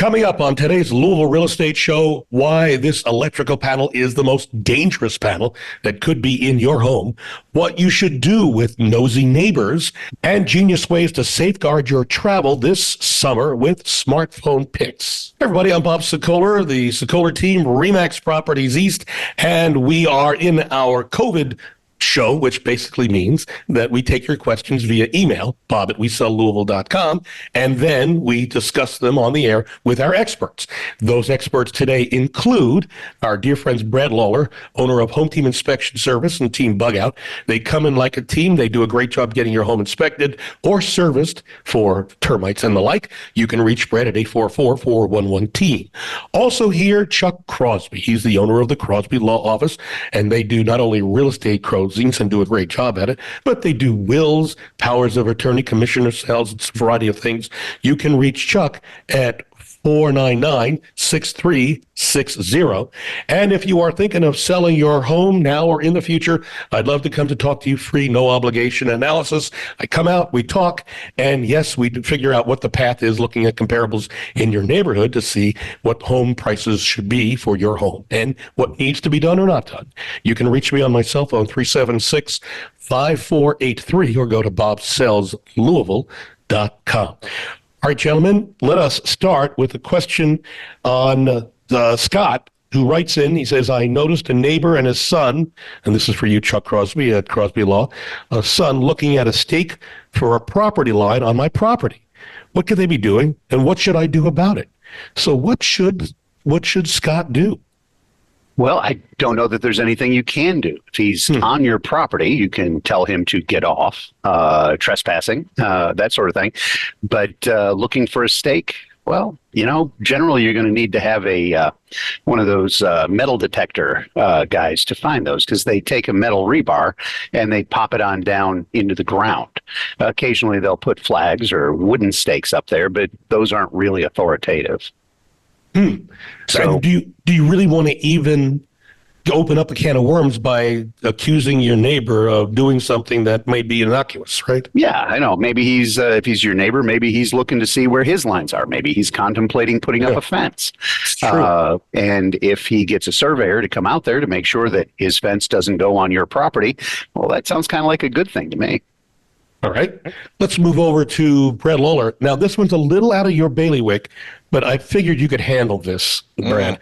Coming up on today's Louisville Real Estate Show, why this electrical panel is the most dangerous panel that could be in your home, what you should do with nosy neighbors, and genius ways to safeguard your travel this summer with smartphone picks. Hey everybody, I'm Bob Sokoler, the Sokoler team, Remax Properties East, and we are in our COVID show, which basically means that we take your questions via email, bob@wesellouisville.com, and then we discuss them on the air with our experts. Those experts today include our dear friends Brad Lawler, owner of Home Team Inspection Service and Team Bug Out. They come in like a team. They do a great job getting your home inspected or serviced for termites and the like. You can reach Brad at 844-411-TEAM. Also here, Chuck Crosby. He's the owner of the Crosby Law Office, and they do not only real estate closings and do a great job at it, but they do wills, powers of attorney, commissioner sales, it's a variety of things. You can reach Chuck at 499-6360. And if you are thinking of selling your home now or in the future, I'd love to come to talk to you, free, no obligation analysis. I come out, we talk, and yes, we figure out what the path is, looking at comparables in your neighborhood to see what home prices should be for your home and what needs to be done or not done. You can reach me on my cell phone, 376-5483, or go to bobsellslouisville.com. All right, gentlemen, let us start with a question on Scott, who writes in. He says, I noticed a neighbor and his son, and this is for you, Chuck Crosby at Crosby Law, a son looking at a stake for a property line on my property. What could they be doing, and what should I do about it? So what should Scott do? Well, I don't know that there's anything you can do. If he's on your property, you can tell him to get off, trespassing, that sort of thing. But looking for a stake, well, generally you're going to need to have one of those metal detector guys to find those, because they take a metal rebar and they pop it on down into the ground. Occasionally they'll put flags or wooden stakes up there, but those aren't really authoritative. So do you really want to even open up a can of worms by accusing your neighbor of doing something that may be innocuous, right? Yeah, I know. Maybe if he's your neighbor, maybe he's looking to see where his lines are. Maybe he's contemplating putting up a fence. True. And if he gets a surveyor to come out there to make sure that his fence doesn't go on your property, well, that sounds kind of like a good thing to me. All right. Let's move over to Brad Lawler. Now, this one's a little out of your bailiwick, but I figured you could handle this, Brad.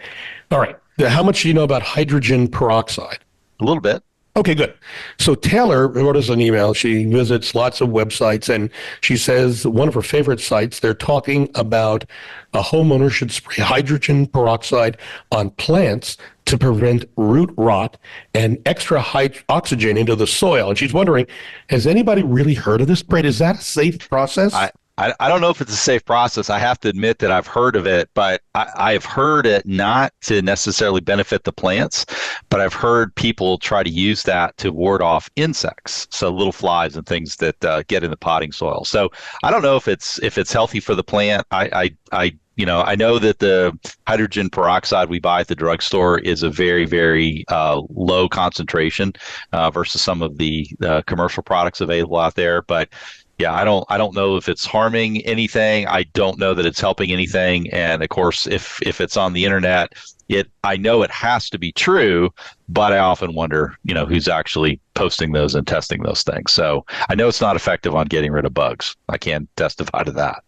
All right. How much do you know about hydrogen peroxide? A little bit. Okay, good. So Taylor wrote us an email. She visits lots of websites, and she says one of her favorite sites, they're talking about a homeowner should spray hydrogen peroxide on plants to prevent root rot and extra oxygen into the soil. And she's wondering, has anybody really heard of this, Brad? Is that a safe process? I don't know if it's a safe process. I have to admit that I've heard of it, but I've heard it not to necessarily benefit the plants, but I've heard people try to use that to ward off insects, so little flies and things that get in the potting soil. So I don't know if it's healthy for the plant. I know that the hydrogen peroxide we buy at the drugstore is a very, very low concentration versus some of the commercial products available out there, but yeah, I don't know if it's harming anything. I don't know that it's helping anything. And of course, if it's on the internet, I know it has to be true, but I often wonder, who's actually posting those and testing those things. So I know it's not effective on getting rid of bugs. I can testify to that.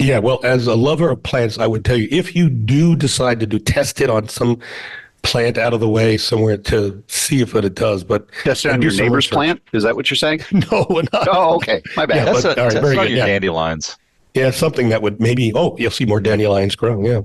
Yeah, well, as a lover of plants, I would tell you, if you do decide to test it on some plant out of the way somewhere to see if it does, but test it on your neighbor's plant. Is that what you're saying? No, not. Oh, okay, my bad. Yeah, Test all right, very on good. your dandelions. Yeah, something that would maybe. Oh, you'll see more dandelions grow. Yeah.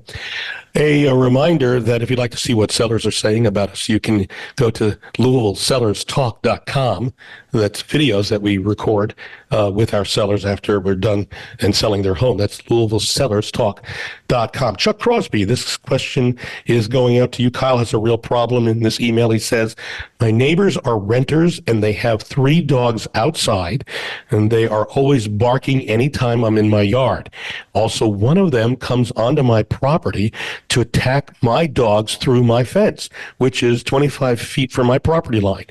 A reminder that if you'd like to see what sellers are saying about us, you can go to LouisvilleSellersTalk.com. That's videos that we record with our sellers after we're done and selling their home. That's LouisvilleSellersTalk.com. Chuck Crosby, this question is going out to you. Kyle has a real problem in this email. He says, my neighbors are renters and they have 3 dogs outside and they are always barking anytime I'm in my yard. Also, one of them comes onto my property to attack my dogs through my fence, which is 25 feet from my property line.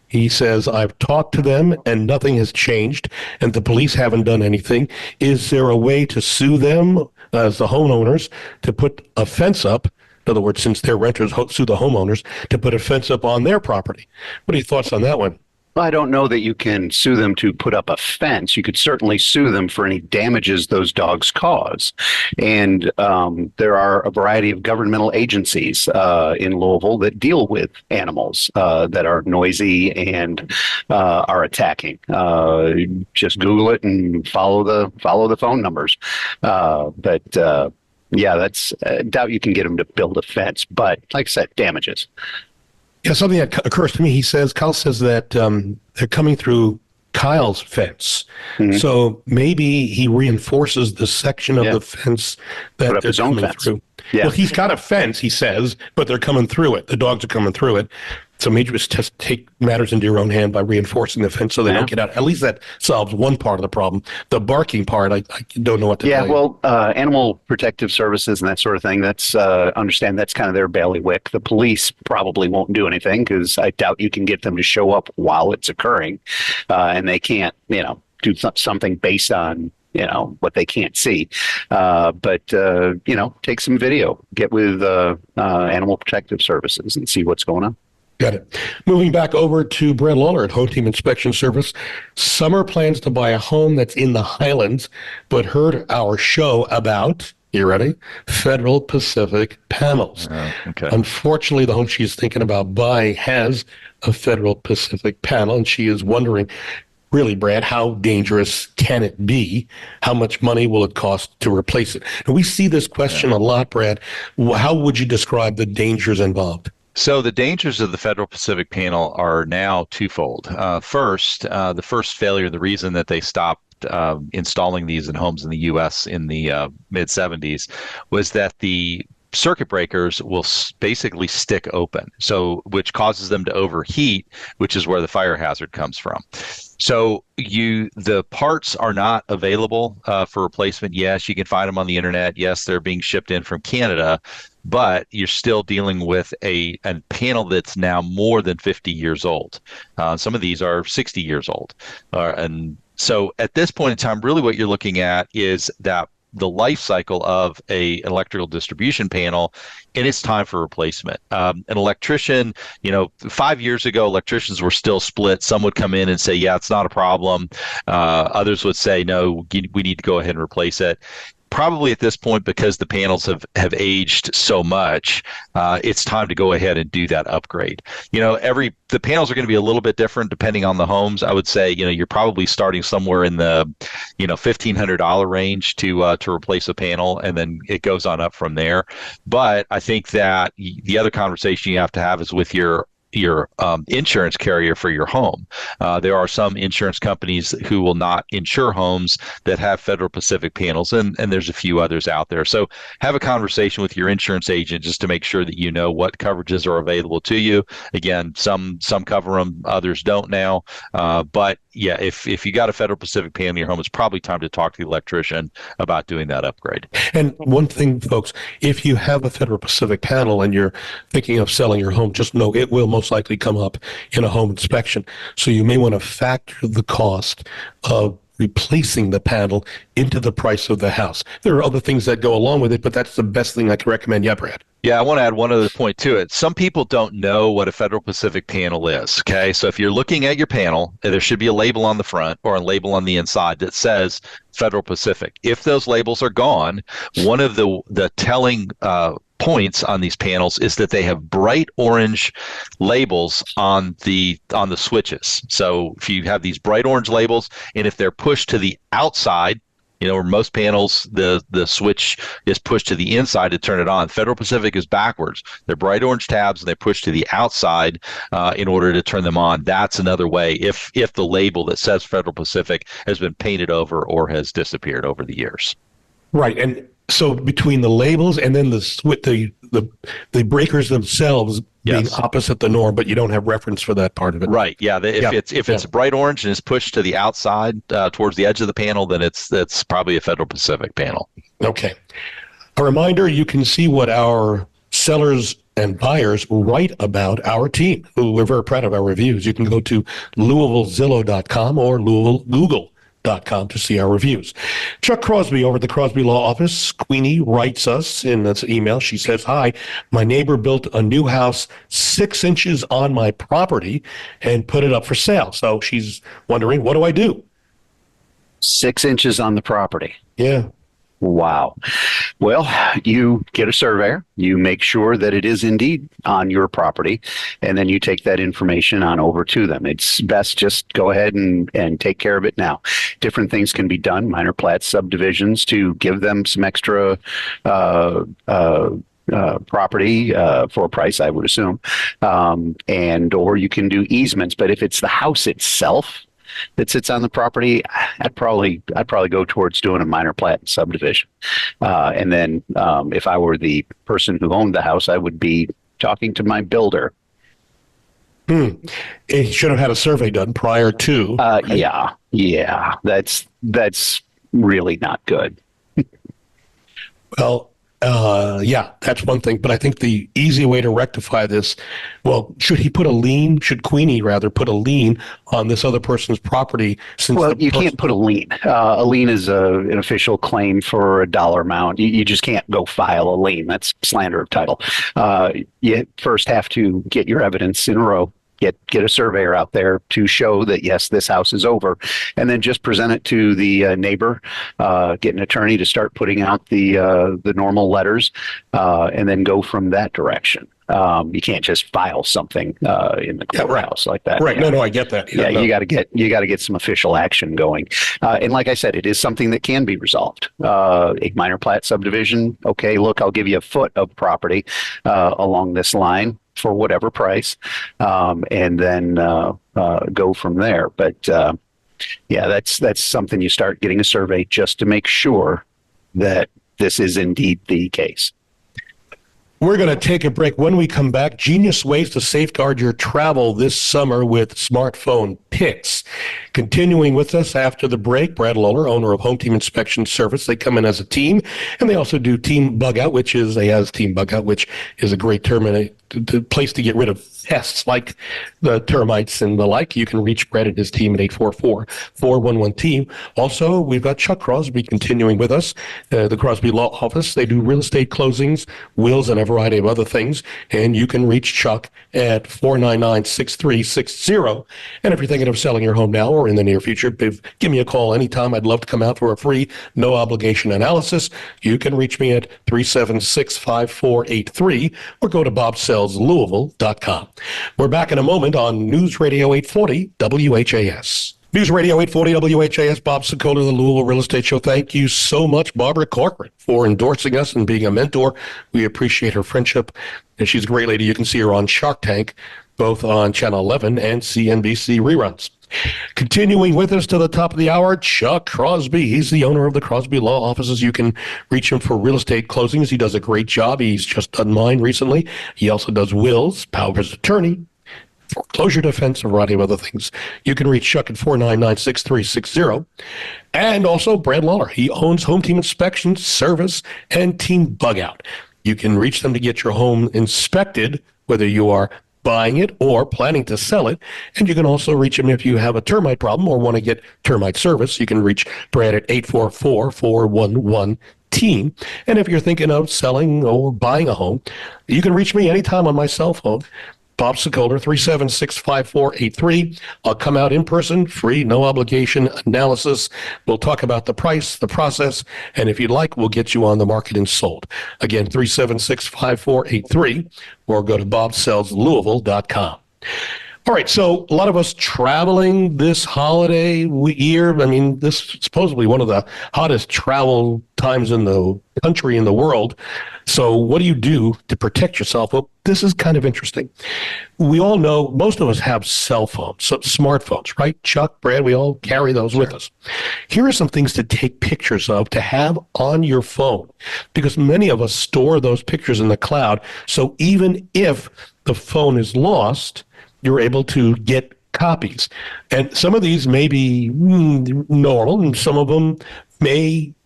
He says, I've talked to them and nothing has changed and the police haven't done anything. Is there a way to sue them as the homeowners to put a fence up. In other words, since they're renters, sue the homeowners to put a fence up on their property. What are your thoughts on that one? Well, I don't know that you can sue them to put up a fence. You could certainly sue them for any damages those dogs cause. And there are a variety of governmental agencies in Louisville that deal with animals that are noisy and are attacking. Just Google it and follow the phone numbers. Yeah, that's doubt you can get them to build a fence. But like I said, damages. Yeah, something that occurs to me. Kyle says that they're coming through Kyle's fence. Mm-hmm. So maybe he reinforces the section of the fence that they're coming through. Yeah. Well, he's got a fence, he says, but they're coming through it. The dogs are coming through it. So maybe just take matters into your own hand by reinforcing the fence so they don't get out. At least that solves one part of the problem. The barking part, I don't know what to tell you. Well, animal protective services and that sort of thing, that's understand that's kind of their bailiwick. The police probably won't do anything because I doubt you can get them to show up while it's occurring. And they can't, do something based on what they can't see. But take some video, get with Animal Protective Services and see what's going on. Got it. Moving back over to Brad Lawler at Home Team Inspection Service. Summer plans to buy a home that's in the Highlands, but heard our show about, you ready? Federal Pacific panels. Oh, okay. Unfortunately, the home she's thinking about buying has a Federal Pacific panel, and she is wondering, really, Brad, how dangerous can it be? How much money will it cost to replace it? And we see this question a lot, Brad. How would you describe the dangers involved? So the dangers of the Federal Pacific panel are now twofold. First, the first failure, the reason that they stopped installing these in homes in the U.S. in the mid-'70s was that the circuit breakers will basically stick open, so which causes them to overheat, which is where the fire hazard comes from. So the parts are not available for replacement. Yes, you can find them on the internet. Yes, they're being shipped in from Canada, but you're still dealing with a panel that's now more than 50 years old. Some of these are 60 years old. And so at this point in time, really what you're looking at is that the life cycle of an electrical distribution panel, and it's time for replacement. An electrician, 5 years ago, electricians were still split. Some would come in and say, yeah, it's not a problem. Others would say, no, we need to go ahead and replace it. Probably at this point, because the panels have aged so much, it's time to go ahead and do that upgrade. The panels are going to be a little bit different depending on the homes. I would say, you're probably starting somewhere in the, $1,500 range to replace a panel, and then it goes on up from there. But I think that the other conversation you have to have is with your insurance carrier for your home. There are some insurance companies who will not insure homes that have Federal Pacific panels, and there's a few others out there. So have a conversation with your insurance agent just to make sure that you know what coverages are available to you. Again, some cover them, others don't now. But yeah, if you got a Federal Pacific panel in your home, it's probably time to talk to the electrician about doing that upgrade. And one thing, folks, if you have a Federal Pacific panel and you're thinking of selling your home, just know it will most likely come up in a home inspection. So you may want to factor the cost of replacing the panel into the price of the house. There are other things that go along with it, but that's the best thing I can recommend. Yeah, Brad. Yeah, I want to add one other point to it. Some people don't know what a Federal Pacific panel is, okay? So if you're looking at your panel, there should be a label on the front or a label on the inside that says Federal Pacific. If those labels are gone, one of the telling points on these panels is that they have bright orange labels on the switches. So if you have these bright orange labels, and if they're pushed to the outside, where most panels, the switch is pushed to the inside to turn it on. Federal Pacific is backwards. They're bright orange tabs, and they push to the outside in order to turn them on. That's another way if the label that says Federal Pacific has been painted over or has disappeared over the years. Right, and so between the labels and then the breakers themselves being opposite the norm, but you don't have reference for that part of it. Right. Yeah. If it's bright orange and it's pushed to the outside towards the edge of the panel, then that's probably a Federal Pacific panel. Okay. A reminder: you can see what our sellers and buyers write about our team. We're very proud of our reviews. You can go to LouisvilleZillow.com or Louisville Google. Lawler.com to see our reviews. Chuck Crosby over at the Crosby Law Office. Queenie writes us in this email. She says, "Hi, my neighbor built a new house 6 inches on my property and put it up for sale. So she's wondering, what do I do?" 6 inches on the property. Yeah. Wow. Well, you get a surveyor, you make sure that it is indeed on your property, and then you take that information on over to them. It's best just go ahead and take care of it now. Different things can be done, minor plat subdivisions, to give them some extra property for a price, I would assume, and or you can do easements. But if it's the house itself that sits on the property, I'd probably go towards doing a minor plat and subdivision. And then if I were the person who owned the house, I would be talking to my builder. He should have had a survey done prior to. Right? Yeah. That's really not good. Well, that's one thing. But I think the easy way to rectify this, well, should Queenie rather put a lien on this other person's property? Well, you can't put a lien. A lien is an official claim for a dollar amount. You just can't go file a lien. That's slander of title. You first have to get your evidence in a row. Get a surveyor out there to show that, yes, this house is over, and then just present it to the neighbor, get an attorney to start putting out the normal letters, and then go from that direction. You can't just file something in the courthouse like that. Right. No, I get that. You got to get some official action going. And like I said, it is something that can be resolved. A minor plat subdivision. Okay, look, I'll give you a foot of property along this line for whatever price, and then go from there. But that's something you start getting a survey just to make sure that this is indeed the case. We're going to take a break. When we come back, genius ways to safeguard your travel this summer with smartphone picks. Continuing with us after the break, Brad Lawler, owner of Home Team Inspection Service. They come in as a team, and they also do Team Bugout, which is a great term and a place to get rid of pests like the termites and the like. You can reach Brad and his team at 844-411-TEAM. Also, we've got Chuck Crosby continuing with us, the Crosby Law Office. They do real estate closings, wills, and a variety of other things. And you can reach Chuck at 499-6360. And if you're thinking of selling your home now or in the near future, give me a call anytime. I'd love to come out for a free, no obligation analysis. You can reach me at 376-5483 or go to bobsellslouisville.com. We're back in a moment on News Radio 840 WHAS. News Radio 840 WHAS, Bob Sokoler, the Louisville Real Estate Show. Thank you so much, Barbara Corcoran, for endorsing us and being a mentor. We appreciate her friendship, and she's a great lady. You can see her on Shark Tank, both on Channel 11 and CNBC reruns. Continuing with us to the top of the hour, Chuck Crosby. He's the owner of the Crosby Law Offices. You can reach him for real estate closings. He does a great job. He's just done mine recently. He also does wills, powers of attorney, foreclosure defense, a variety of other things. You can reach Chuck at 499-6360. And also Brad Lawler. He owns Home Team Inspection Service and Team Bugout. You can reach them to get your home inspected, whether you are buying it or planning to sell it. And you can also reach him if you have a termite problem or want to get termite service. You can reach Brad at 844-411-TEAM. And if you're thinking of selling or buying a home, you can reach me anytime on my cell phone, Bob Sokoler, 376-5483. I'll come out in person, free, no obligation analysis. We'll talk about the price, the process, and if you'd like, we'll get you on the market and sold. Again, 376-5483, or go to bobsellslouisville.com. All right, so a lot of us traveling this holiday year. I mean, this is supposedly one of the hottest travel times in the country, in the world. So what do you do to protect yourself? Well, this is kind of interesting. We all know, most of us have cell phones, so smartphones, right? Chuck, Brad, we all carry those with us. Here are some things to take pictures of, to have on your phone, because many of us store those pictures in the cloud. So even if the phone is lost, you're able to get copies. And some of these may be normal, and some of them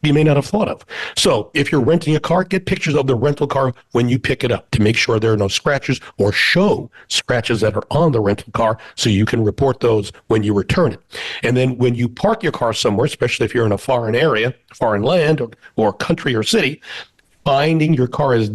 you may not have thought of. So if you're renting a car, get pictures of the rental car when you pick it up to make sure there are no scratches, or show scratches that are on the rental car so you can report those when you return it. And then when you park your car somewhere, especially if you're in a foreign area, foreign land, or country or city, finding your car is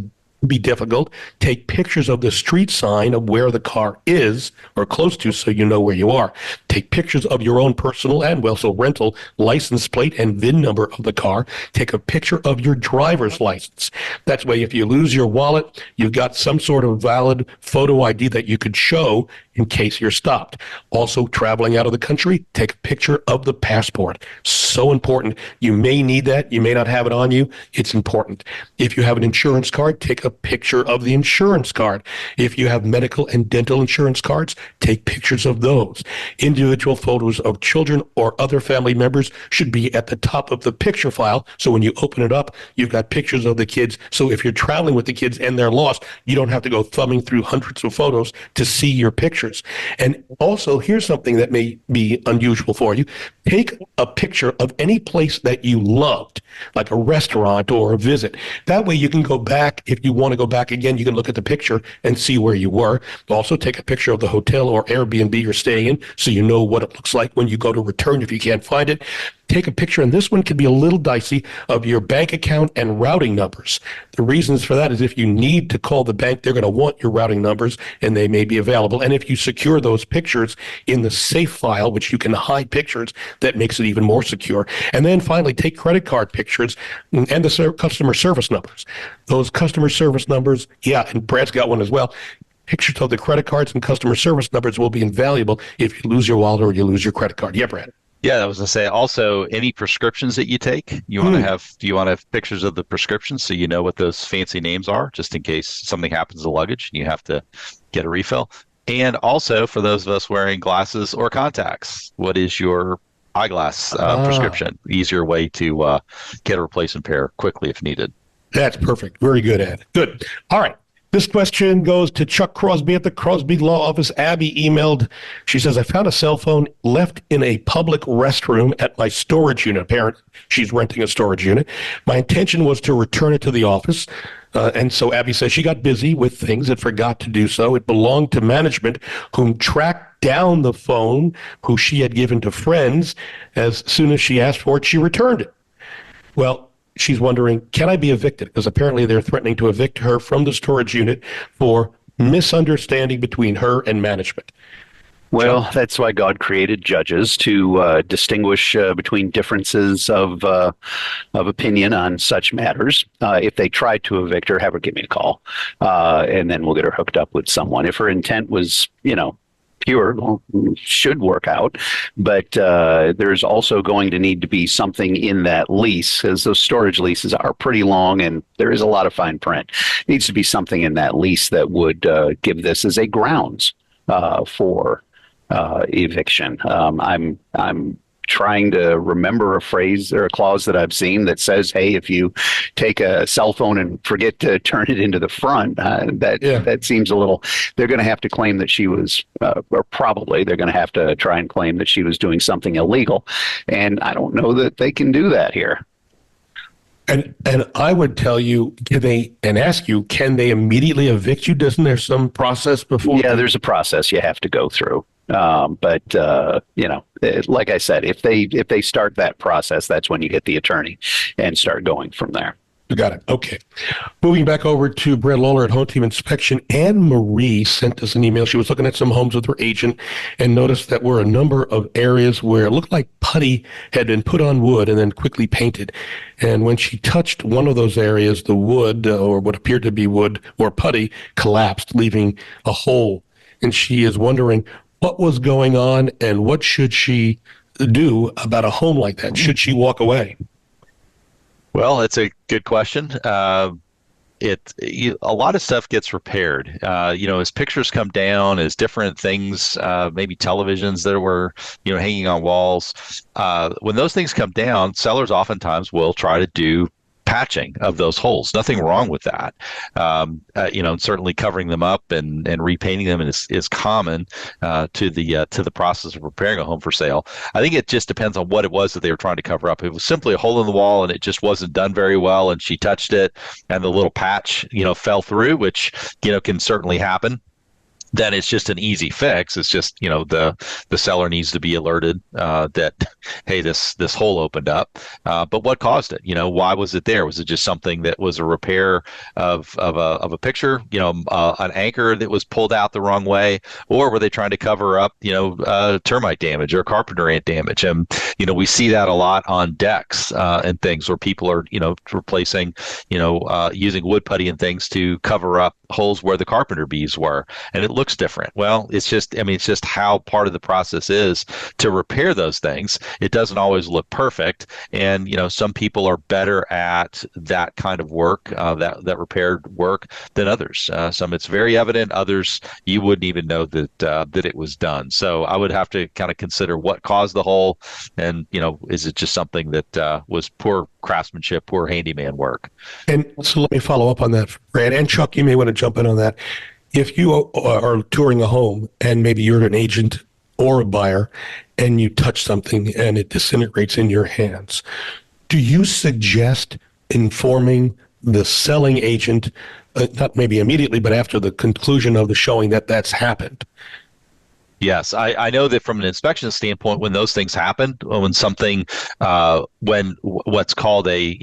be difficult. Take pictures of the street sign of where the car is or close to, so you know where you are. Take pictures of your own personal and also rental license plate and VIN number of the car. Take a picture of your driver's license. That way, if you lose your wallet, you've got some sort of valid photo ID that you could show in case you're stopped. Also, traveling out of the country, take a picture of the passport. So important. You may need that. You may not have it on you. It's important. If you have an insurance card, take a picture of the insurance card. If you have medical and dental insurance cards, take pictures of those. Individual photos of children or other family members should be at the top of the picture file. So when you open it up, you've got pictures of the kids. So if you're traveling with the kids and they're lost, you don't have to go thumbing through hundreds of photos to see your pictures. And also, here's something that may be unusual for you. Take a picture of any place that you loved, like a restaurant or a visit. That way you can go back. If you want to go back again, you can look at the picture and see where you were. Also, take a picture of the hotel or Airbnb you're staying in so you know what it looks like when you go to return if you can't find it. Take a picture, and this one can be a little dicey, of your bank account and routing numbers. The reasons for that is if you need to call the bank, they're going to want your routing numbers, and they may be available. And if you secure those pictures in the safe file, which you can hide pictures, that makes it even more secure. And then finally, take credit card pictures and the customer service numbers. Those customer service numbers, yeah, and Brad's got one as well. Pictures of the credit cards and customer service numbers will be invaluable if you lose your wallet or you lose your credit card. Yeah, Brad. Yeah, I was gonna say also any prescriptions that you take, you want to have pictures of the prescriptions so you know what those fancy names are, just in case something happens to luggage and you have to get a refill. And also for those of us wearing glasses or contacts, what is your eyeglass prescription? Easier way to get a replacement pair quickly if needed. That's perfect. Very good, Ed. Good. All right. This question goes to Chuck Crosby at the Crosby Law Office. Abby emailed. She says, I found a cell phone left in a public restroom at my storage unit. Apparently, she's renting a storage unit. My intention was to return it to the office. And so Abby says she got busy with things and forgot to do so. It belonged to management, whom tracked down the phone, who she had given to friends. As soon as she asked for it, she returned it. Well, she's wondering, can I be evicted? Because apparently they're threatening to evict her from the storage unit for misunderstanding between her and management. Well, that's why God created judges, to distinguish between differences of opinion on such matters. If they tried to evict her, have her give me a call, and then we'll get her hooked up with someone. If her intent was, pure, well, should work out, but there's also going to need to be something in that lease, as those storage leases are pretty long and there is a lot of fine print. Needs to be something in that lease that would give this as a grounds for eviction. I'm trying to remember a phrase or a clause that I've seen that says, hey, if you take a cell phone and forget to turn it into the front, that seems a little, they're going to have to claim that she was, or probably they're going to have to try and claim that she was doing something illegal. And I don't know that they can do that here. And I would tell you, ask you, can they immediately evict you? Doesn't there some process before? Yeah, there's a process you have to go through. But like I said, if they start that process, that's when you get the attorney and start going from there. You got it. Okay. Moving back over to Brett Lawler at Home Team Inspection. Anne Marie sent us an email. She was looking at some homes with her agent and noticed that were a number of areas where it looked like putty had been put on wood and then quickly painted. And when she touched one of those areas, the wood, or what appeared to be wood or putty, collapsed, leaving a hole. And she is wondering what was going on and what should she do about a home like that? Should she walk away? Well, it's a good question. A lot of stuff gets repaired. As pictures come down, as different things, maybe televisions that were, hanging on walls. When those things come down, sellers oftentimes will try to do patching of those holes. Nothing wrong with that. Certainly covering them up and repainting them is common to the process of preparing a home for sale. I think it just depends on what it was that they were trying to cover up. If it was simply a hole in the wall and it just wasn't done very well, and she touched it and the little patch, fell through, which, can certainly happen, then it's just an easy fix. It's just, the seller needs to be alerted that, hey, this hole opened up. But what caused it? Why was it there? Was it just something that was a repair of a picture, an anchor that was pulled out the wrong way? Or were they trying to cover up, termite damage or carpenter ant damage? And, we see that a lot on decks and things where people are, replacing, using wood putty and things to cover up holes where the carpenter bees were. And it looks different. Well, it's just how part of the process is to repair those things. It doesn't always look perfect. And, some people are better at that kind of work, that repaired work than others. Some it's very evident, others you wouldn't even know that it was done. So I would have to kind of consider what caused the hole, and, is it just something that was poor craftsmanship, poor handyman work? And so let me follow up on that, Brad, and Chuck, you may want to jump in on that. If you are touring a home and maybe you're an agent or a buyer and you touch something and it disintegrates in your hands, do you suggest informing the selling agent, not maybe immediately, but after the conclusion of the showing, that that's happened? Yes, I know that from an inspection standpoint, when those things happen, when something, when what's called a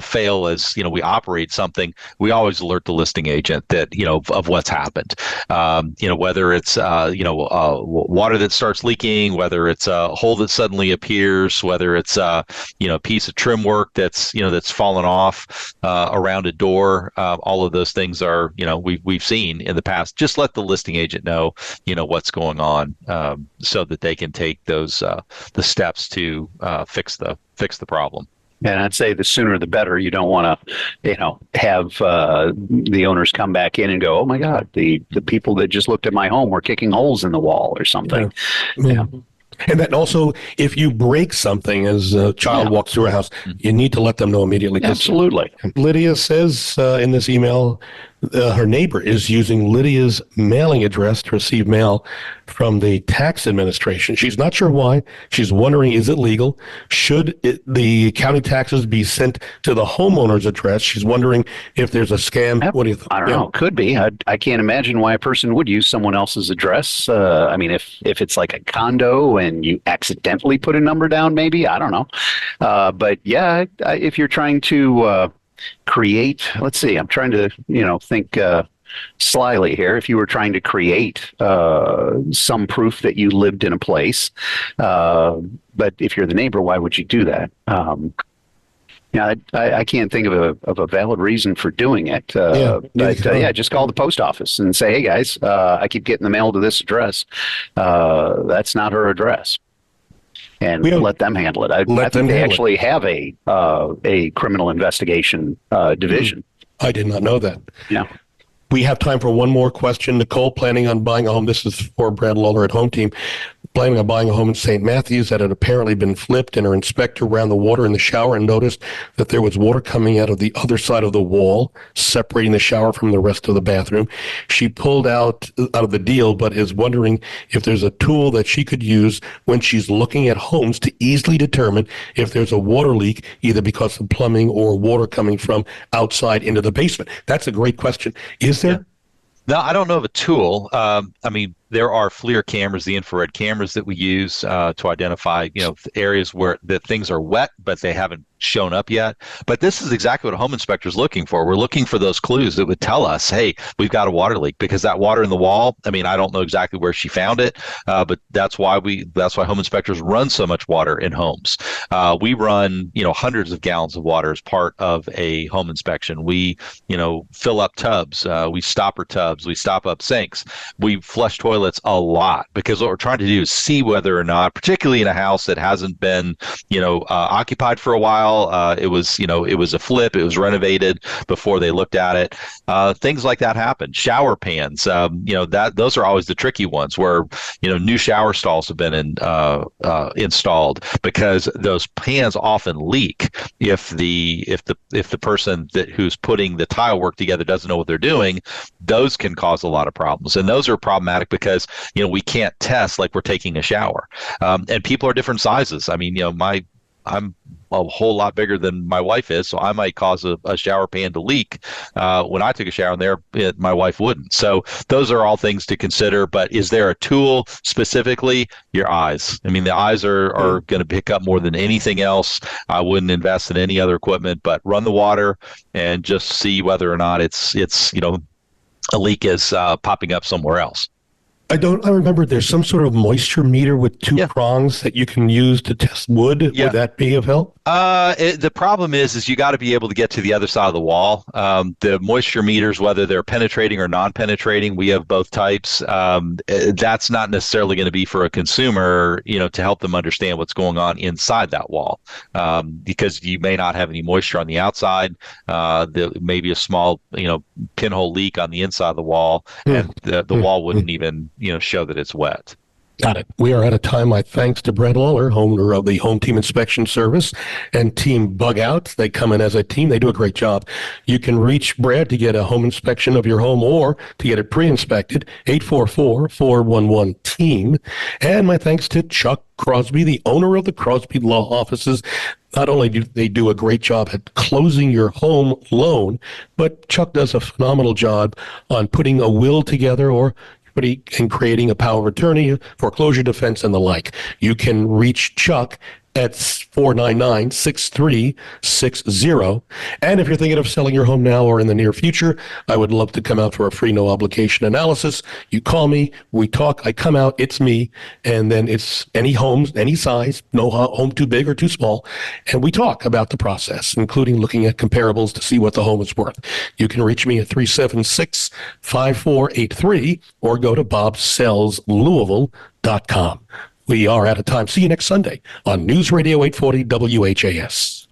fail as, we operate something, we always alert the listing agent that, of what's happened. Whether it's, water that starts leaking, whether it's a hole that suddenly appears, whether it's, a piece of trim work that's fallen off around a door. All of those things are, we've seen in the past. Just let the listing agent know, what's going on, so that they can take those the steps to fix the problem. And I'd say the sooner the better. You don't want to, have the owners come back in and go, "Oh my God, the people that just looked at my home were kicking holes in the wall or something." Yeah. And then also, if you break something as a child walks through a house, you need to let them know immediately. Absolutely. Lydia says in this email, her neighbor is using Lydia's mailing address to receive mail from the tax administration. She's not sure why. She's wondering, is it legal? Should the county taxes be sent to the homeowner's address? She's wondering if there's a scam. What do you think? I don't know. Could be. I can't imagine why a person would use someone else's address. If it's like a condo and you accidentally put a number down, maybe. I don't know. But yeah, if you're trying to create, let's see, I'm trying to, think slyly here. If you were trying to create some proof that you lived in a place, but if you're the neighbor, why would you do that? I can't think of a valid reason for doing it. Just call the post office and say, "Hey guys, I keep getting the mail to this address. That's not her address." And let them handle it. I think they actually have a criminal investigation division. I did not know that. Yeah. We have time for one more question. Nicole, planning on buying a home. This is for Brad Lawler at Home Team. Planning on buying a home in St. Matthews that had apparently been flipped, and her inspector ran the water in the shower and noticed that there was water coming out of the other side of the wall, separating the shower from the rest of the bathroom. She pulled out of the deal, but is wondering if there's a tool that she could use when she's looking at homes to easily determine if there's a water leak, either because of plumbing or water coming from outside into the basement. That's a great question. Is there? No, I don't know of a tool. There are FLIR cameras, the infrared cameras that we use to identify, areas where that things are wet, but they haven't shown up yet. But this is exactly what a home inspector is looking for. We're looking for those clues that would tell us, hey, we've got a water leak, because that water in the wall, I don't know exactly where she found it, but that's why home inspectors run so much water in homes. We run, hundreds of gallons of water as part of a home inspection. We, fill up tubs, we stopper tubs, we stop up sinks, we flush toilets a lot, because what we're trying to do is see whether or not, particularly in a house that hasn't been, occupied for a while, well. It was a flip. It was renovated before they looked at it. Things like that happen. Shower pans, those are always the tricky ones where, new shower stalls have been installed because those pans often leak if the person who's putting the tile work together doesn't know what they're doing. Those can cause a lot of problems, and those are problematic because we can't test like we're taking a shower, and people are different sizes. I mean, I'm a whole lot bigger than my wife is, so I might cause a shower pan to leak when I took a shower, and my wife wouldn't. So those are all things to consider. But is there a tool specifically? Your eyes. I mean, the eyes are going to pick up more than anything else. I wouldn't invest in any other equipment, but run the water and just see whether or not it's a leak is popping up somewhere else. I remember there's some sort of moisture meter with two prongs that you can use to test wood. Yeah. Would that be of help? The problem is you got to be able to get to the other side of the wall. The moisture meters, whether they're penetrating or non-penetrating, we have both types. That's not necessarily going to be for a consumer, to help them understand what's going on inside that wall, because you may not have any moisture on the outside. There may be a small, pinhole leak on the inside of the wall, and the wall wouldn't even, show that it's wet. Got it. We are out of time. My thanks to Brett Lawler, owner of the Home Team Inspection Service, and Team Bug Out. They come in as a team. They do a great job. You can reach Brad to get a home inspection of your home or to get it pre-inspected, 844-411-TEAM. And my thanks to Chuck Crosby, the owner of the Crosby Law Offices. Not only do they do a great job at closing your home loan, but Chuck does a phenomenal job on putting a will together or and creating a power of attorney, foreclosure defense, and the like. You can reach Chuck at 499-6360. And if you're thinking of selling your home now or in the near future, I would love to come out for a free no obligation analysis. You call me, we talk, I come out, it's me, and then it's any homes, any size, no home too big or too small, and we talk about the process, including looking at comparables to see what the home is worth. You can reach me at 376-5483 or go to bobsellslouisville.com. We are out of time. See you next Sunday on News Radio 840 WHAS.